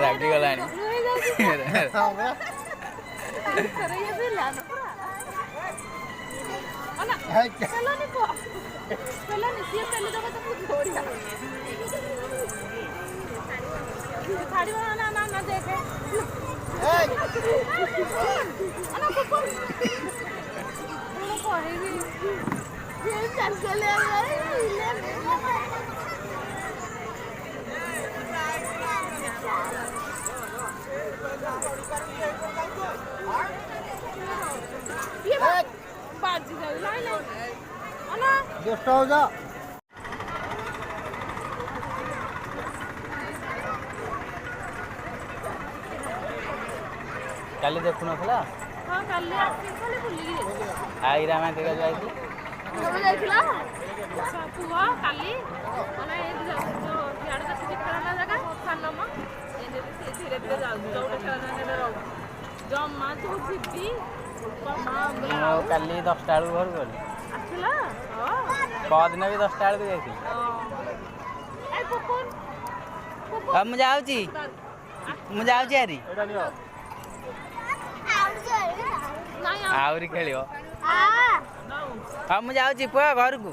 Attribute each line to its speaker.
Speaker 1: रागी गलानी काली देखु नथला हां काली आसी खाली भूली गेली आईरा में देखा जाईथि सब जाईथला पुआ काली माने जो याड का खेलना जगह सानमा एने धीरे धीरे जाऊ जोडे खेलना ने रहो जम्मा तो जिद्दी मां काली 10 टा घर गली आछला हां पदने भी 10 टा को जाईथि ए पुपुन अब मु जाऊ छी यारी एटा नियो आउरी खेलियो हम जाऊँ पुआ घर को।